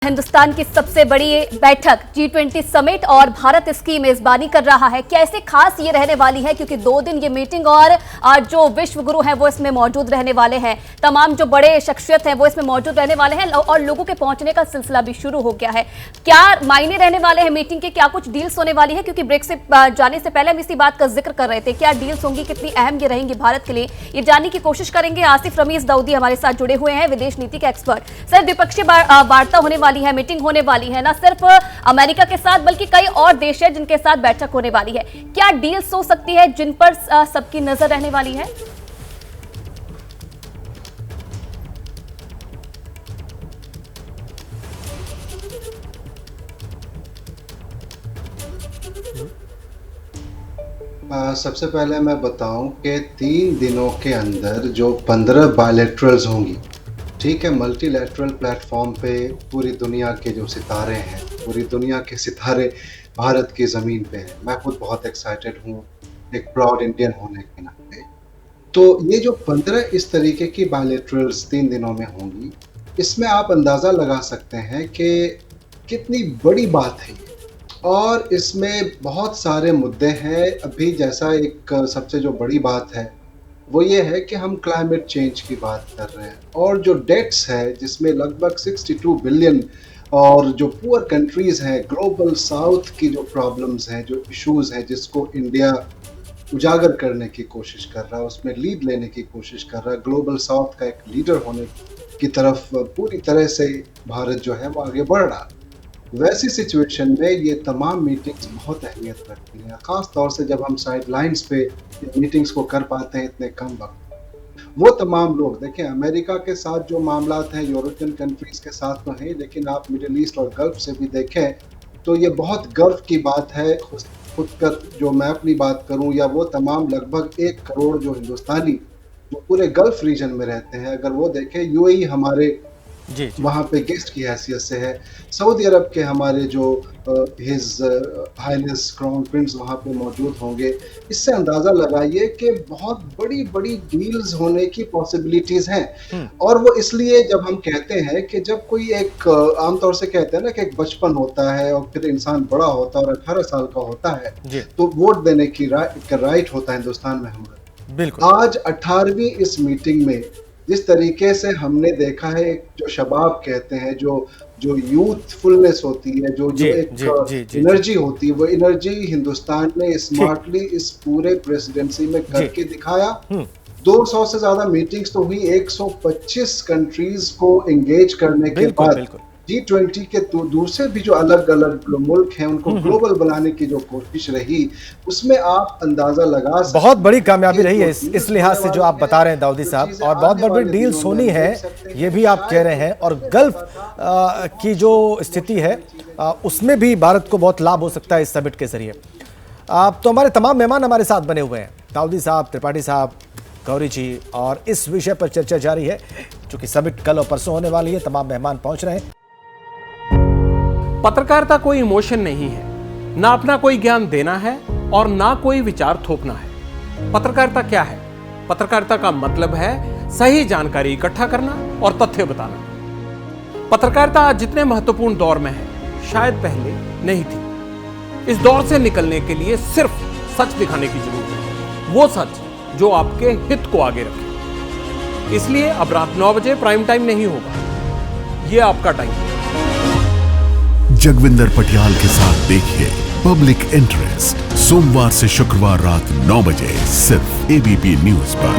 हिंदुस्तान की सबसे बड़ी बैठक G20 समिट और भारत इसकी मेजबानी कर रहा है। कैसे खास ये रहने वाली है क्योंकि 2 दिन ये मीटिंग और जो विश्व गुरु हैं वो इसमें मौजूद रहने वाले हैं। तमाम जो बड़े शख्सियत हैं वो इसमें मौजूद रहने वाले हैं और लोगों के पहुंचने का सिलसिला भी शुरू हो गया है। क्या मायने रहने वाले हैं मीटिंग के, क्या कुछ डील्स होने वाली है? क्योंकि ब्रेक से जाने से पहले हम इसी बात का जिक्र कर रहे थे। क्या डील्स होंगी, कितनी अहम ये रहेंगी भारत के लिए, ये जानने की कोशिश करेंगे। आसिफ रमीज दाऊदी हमारे साथ जुड़े हुए हैं, विदेश नीति के एक्सपर्ट। सर, द्विपक्षीय वार्ता होने वाली है, मीटिंग होने वाली है, ना सिर्फ अमेरिका के साथ बल्कि कई और देश हैं जिनके साथ बैठक होने वाली है। क्या डील्स हो सकती है जिन पर सबकी नजर रहने वाली है? सबसे पहले मैं बताऊं कि 3 दिनों के अंदर जो 15 बायलैटरल्स होंगी, ठीक है, मल्टीलैटरल प्लेटफॉर्म पे पूरी दुनिया के जो सितारे हैं, पूरी दुनिया के सितारे भारत की ज़मीन पे हैं। मैं खुद बहुत एक्साइटेड हूँ एक प्राउड इंडियन होने के नाते। तो ये जो 15 इस तरीके की बायलैटरल्स 3 दिनों में होंगी, इसमें आप अंदाज़ा लगा सकते हैं कि कितनी बड़ी बात है ये। और इसमें बहुत सारे मुद्दे हैं। अभी जैसा एक सबसे जो बड़ी बात है वो ये है कि हम क्लाइमेट चेंज की बात कर रहे हैं और जो डेट्स है जिसमें लगभग 62 बिलियन और जो पुअर कंट्रीज़ हैं, ग्लोबल साउथ की जो प्रॉब्लम्स हैं, जो इश्यूज़ हैं जिसको इंडिया उजागर करने की कोशिश कर रहा है, उसमें लीड लेने की कोशिश कर रहा है, ग्लोबल साउथ का एक लीडर होने की तरफ पूरी तरह से भारत जो है वो आगे बढ़ रहा है। वैसी सिचुएशन में ये तमाम मीटिंग्स बहुत अहमियत रखती हैं, ख़ास तौर से जब हम साइड लाइन्स पे मीटिंग्स को कर पाते हैं इतने कम वक्त। वो तमाम लोग देखें, अमेरिका के साथ जो मामलात हैं, यूरोपियन कंट्रीज़ के साथ तो हैं, लेकिन आप मिडिल ईस्ट और गल्फ से भी देखें तो ये बहुत गर्व की बात है। खुद कर जो मैं अपनी बात करूं या वो तमाम लगभग 1 करोड़ जो हिंदुस्तानी जो पूरे गल्फ रीजन में रहते हैं, अगर वो देखें, यूएई हमारे जी। वहाँ पे गेस्ट की हैसियत से है, सऊदी अरब के हमारे जो हिज हाइनेस क्राउन प्रिंस वहाँ पे मौजूद होंगे। इससे अंदाज़ा लगाइए कि बहुत बड़ी बड़ी डील्स होने की पॉसिबिलिटीज़ हैं। और वो इसलिए जब हम कहते हैं कि जब कोई एक आमतौर से कहते हैं ना कि एक बचपन होता है और फिर इंसान बड़ा होता है और 18 साल का होता है तो वोट देने की राइट होता है हिंदुस्तान में हमारा। बिल्कुल। आज 18वीं इस मीटिंग में जिस तरीके से हमने देखा है, एक जो शबाब कहते हैं, जो यूथफुलनेस होती है, जो एक एनर्जी होती है, वो एनर्जी हिंदुस्तान ने स्मार्टली इस पूरे प्रेसिडेंसी में करके दिखाया। 200 से ज्यादा मीटिंग्स तो हुई, 125 कंट्रीज को एंगेज करने के बाद G20 के दूसरे भी जो अलग अलग मुल्क हैं उनको ग्लोबल बनाने की जो कोशिश रही, उसमें आप अंदाजा लगा सकते, बहुत बड़ी कामयाबी रही है इस लिहाज से जो आप बता रहे हैं दाऊदी साहब, और बहुत बड़ी डील्स होनी है ये भी आप कह रहे हैं। और गल्फ की जो स्थिति है उसमें भी भारत को बहुत लाभ हो सकता है इस समिट के जरिए। तो हमारे तमाम मेहमान हमारे साथ बने हुए हैं, दाऊदी साहब, त्रिपाठी साहब, गौरी जी, और इस विषय पर चर्चा जारी है। चूंकि समिट कल और परसों होने वाली है, तमाम मेहमान पहुंच रहे हैं। पत्रकारिता कोई इमोशन नहीं है, ना अपना कोई ज्ञान देना है और ना कोई विचार थोपना है। पत्रकारिता क्या है? पत्रकारिता का मतलब है सही जानकारी इकट्ठा करना और तथ्य बताना। पत्रकारिता आज जितने महत्वपूर्ण दौर में है, शायद पहले नहीं थी। इस दौर से निकलने के लिए सिर्फ सच दिखाने की जरूरत है, वो सच जो आपके हित को आगे रखे। इसलिए अब रात 9 बजे प्राइम टाइम नहीं होगा, ये आपका टाइम है। जगविंदर पटियाल के साथ देखिए पब्लिक इंटरेस्ट, सोमवार से शुक्रवार रात 9 बजे सिर्फ एबीपी न्यूज पर।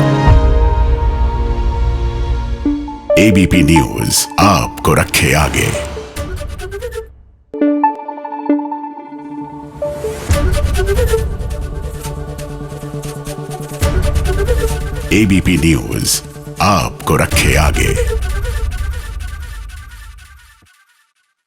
एबीपी न्यूज आपको रखे आगे। एबीपी न्यूज आपको रखे आगे।